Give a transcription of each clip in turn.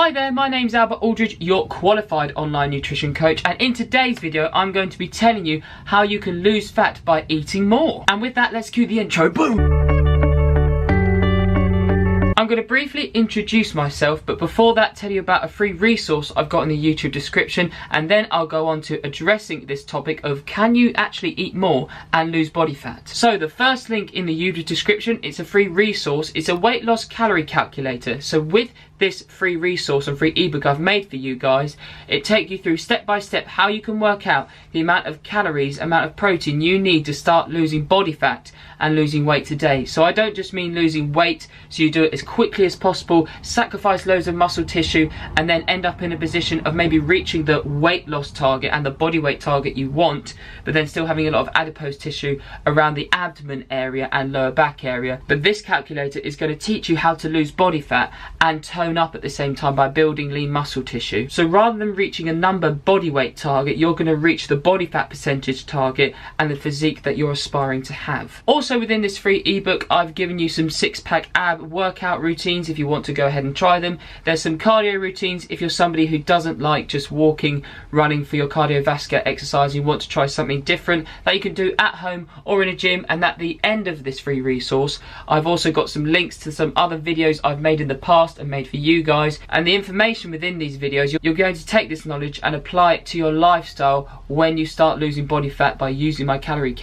Hi there, my name's Albert Aldridge, your qualified online nutrition coach, and in today's video I'm going to be telling you how you can lose fat by eating more. And with that, let's cue the intro. Boom! I'm going to briefly introduce myself, but before that tell you about a free resource I've got in the YouTube description, and then I'll go on to addressing this topic of can you actually eat more and lose body fat. So the first link in the YouTube description, it's a free resource, it's a weight loss calorie calculator. So with this free resource and free ebook I've made for you guys, it takes you through step by step how you can work out the amount of calories, amount of protein you need to start losing body fat and losing weight today. So I don't just mean losing weight, so you do it as quickly as possible, sacrifice loads of muscle tissue, and then end up in a position of maybe reaching the weight loss target and the body weight target you want, but then still having a lot of adipose tissue around the abdomen area and lower back area. But this calculator is going to teach you how to lose body fat and tone up at the same time by building lean muscle tissue. So rather than reaching a number body weight target, you're going to reach the body fat percentage target and the physique that you're aspiring to have. Also within this free ebook, I've given you some six-pack ab workout routines if you want to go ahead and try them. There's some cardio routines if you're somebody who doesn't like just walking, running for your cardiovascular exercise, you want to try something different that you can do at home or in a gym. And at the end of this free resource, I've also got some links to some other videos I've made in the past and made for you guys, and the information within these videos, you're going to take this knowledge and apply it to your lifestyle when you start losing body fat by using my calorie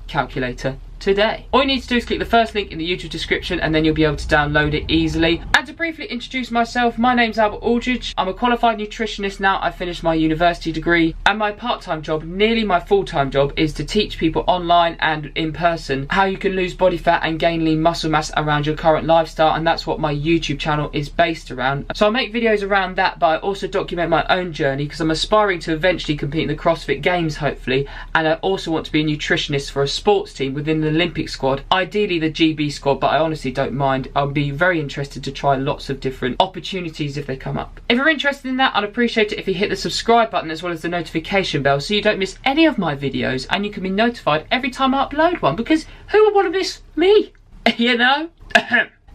calculator today. All you need to do is click the first link in the YouTube description and then you'll be able to download it easily. And to briefly introduce myself, my name's Albert Aldridge. I'm a qualified nutritionist now. I finished my university degree, and my part-time job, nearly my full-time job, is to teach people online and in person how you can lose body fat and gain lean muscle mass around your current lifestyle, and that's what my YouTube channel is based around. So I make videos around that, but I also document my own journey because I'm aspiring to eventually compete in the CrossFit Games, hopefully, and I also want to be a nutritionist for a sports team within the Olympic squad, ideally the GB squad, but I honestly don't mind. I'll be very interested to try lots of different opportunities if they come up. If you're interested in that, I'd appreciate it if you hit the subscribe button as well as the notification bell so you don't miss any of my videos and you can be notified every time I upload one, because who would want to miss me? You know?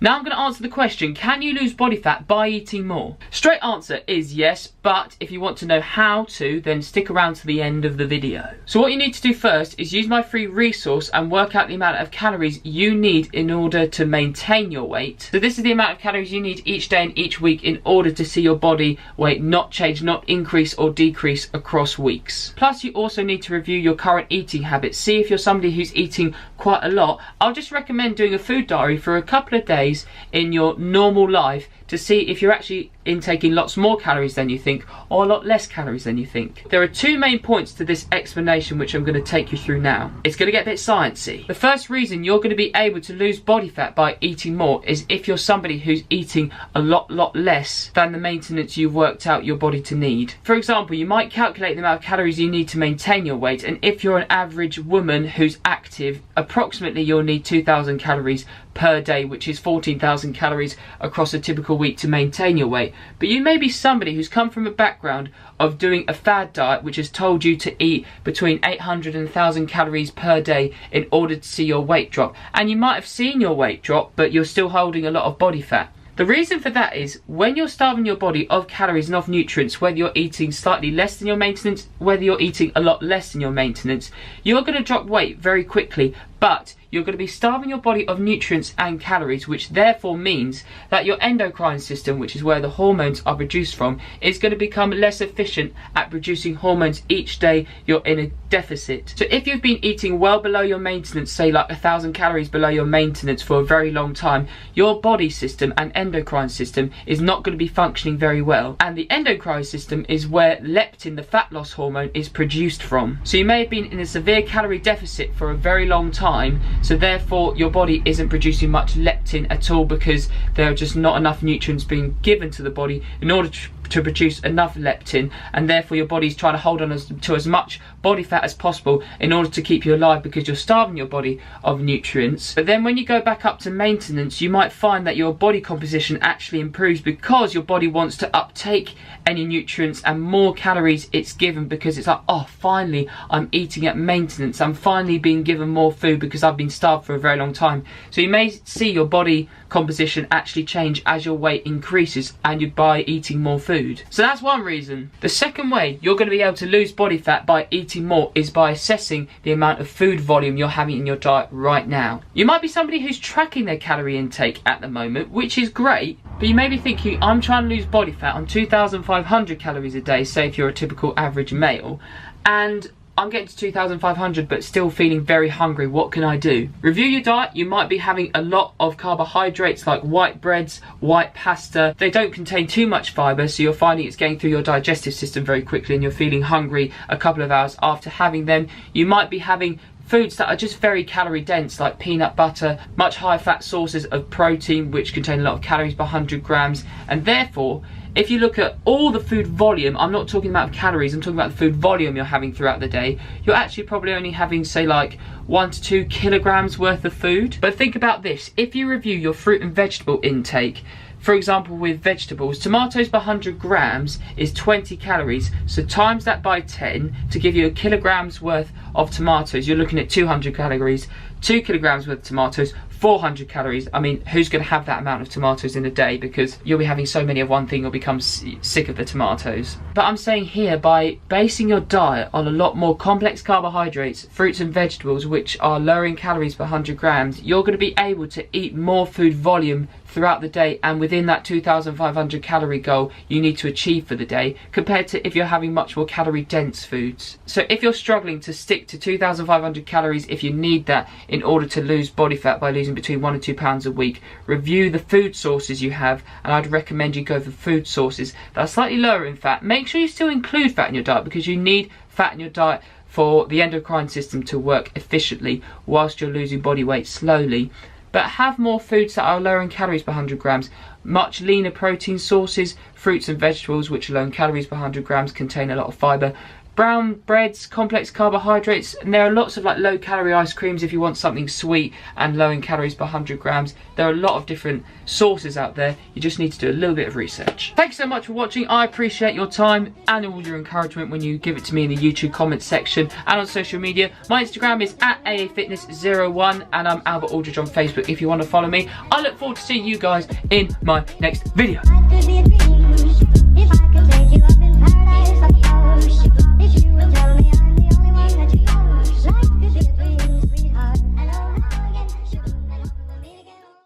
Now I'm going to answer the question, can you lose body fat by eating more? Straight answer is yes, but if you want to know how to, then stick around to the end of the video. So what you need to do first is use my free resource and work out the amount of calories you need in order to maintain your weight. So this is the amount of calories you need each day and each week in order to see your body weight not change, not increase or decrease across weeks. Plus you also need to review your current eating habits. See if you're somebody who's eating quite a lot. I'll just recommend doing a food diary for a couple of days in your normal life to see if you're actually intaking lots more calories than you think or a lot less calories than you think. There are two main points to this explanation which I'm going to take you through now. It's going to get a bit sciencey. The first reason you're going to be able to lose body fat by eating more is if you're somebody who's eating a lot less than the maintenance you've worked out your body to need. For example, you might calculate the amount of calories you need to maintain your weight, and if you're an average woman who's active, approximately you'll need 2,000 calories per day, which is 14,000 calories across a typical week to maintain your weight. But you may be somebody who's come from a background of doing a fad diet which has told you to eat between 800 and 1,000 calories per day in order to see your weight drop, and you might have seen your weight drop but you're still holding a lot of body fat. The reason for that is when you're starving your body of calories and of nutrients, whether you're eating slightly less than your maintenance, whether you're eating a lot less than your maintenance, you're going to drop weight very quickly, but you're going to be starving your body of nutrients and calories, which therefore means that your endocrine system, which is where the hormones are produced from, is going to become less efficient at producing hormones each day you're in a deficit. So if you've been eating well below your maintenance, say like 1,000 calories below your maintenance for a very long time, your body system and endocrine system is not going to be functioning very well. And the endocrine system is where leptin, the fat loss hormone, is produced from. So you may have been in a severe calorie deficit for a very long time, so therefore your body isn't producing much leptin at all because there are just not enough nutrients being given to the body in order to produce enough leptin, and therefore your body's trying to hold on to as much body fat as possible in order to keep you alive because you're starving your body of nutrients. But then when you go back up to maintenance, you might find that your body composition actually improves because your body wants to uptake any nutrients and more calories it's given, because it's like, oh, finally I'm eating at maintenance, I'm finally being given more food because I've been starved for a very long time. So you may see your body composition actually change as your weight increases and by eating more food. So that's one reason. The second way you're going to be able to lose body fat by eating more is by assessing the amount of food volume you're having in your diet right now. You might be somebody who's tracking their calorie intake at the moment, which is great, but you may be thinking, I'm trying to lose body fat on 2,500 calories a day, say if you're a typical average male, and I'm getting to 2,500 but still feeling very hungry. What can I do? Review your diet. You might be having a lot of carbohydrates like white breads, white pasta. They don't contain too much fibre, so you're finding it's getting through your digestive system very quickly and you're feeling hungry a couple of hours after having them. You might be having foods that are just very calorie dense, like peanut butter, much higher fat sources of protein which contain a lot of calories per 100 grams, and therefore if you look at all the food volume, I'm not talking about calories, I'm talking about the food volume you're having throughout the day, you're actually probably only having, say, like 1 to 2 kilograms worth of food. But think about this, if you review your fruit and vegetable intake, for example with vegetables, tomatoes per 100 grams is 20 calories, so times that by 10 to give you a kilogram's worth of tomatoes, you're looking at 200 calories, 2 kilograms worth of tomatoes, 400 calories. I mean, who's going to have that amount of tomatoes in a day, because you'll be having so many of one thing you'll become sick of the tomatoes. But I'm saying here, by basing your diet on a lot more complex carbohydrates, fruits and vegetables, which are lower in calories per 100 grams, you're going to be able to eat more food volume throughout the day and within that 2,500 calorie goal you need to achieve for the day, compared to if you're having much more calorie dense foods. So if you're struggling to stick to 2,500 calories, if you need that in order to lose body fat by losing between 1 and 2 pounds a week, review the food sources you have, and I'd recommend you go for food sources that are slightly lower in fat. Make sure you still include fat in your diet, because you need fat in your diet for the endocrine system to work efficiently whilst you're losing body weight slowly. But have more foods that are lower in calories per 100 grams, much leaner protein sources, fruits and vegetables which are low in calories per 100 grams contain a lot of fibre, brown breads, complex carbohydrates, and there are lots of like low calorie ice creams if you want something sweet and low in calories per 100 grams. There are a lot of different sources out there, you just need to do a little bit of research. Thanks so much for watching, I appreciate your time and all your encouragement when you give it to me in the YouTube comments section and on social media. My Instagram is @aafitness01 and I'm Albert Aldridge on Facebook if you want to follow me. I look forward to seeing you guys in my next video.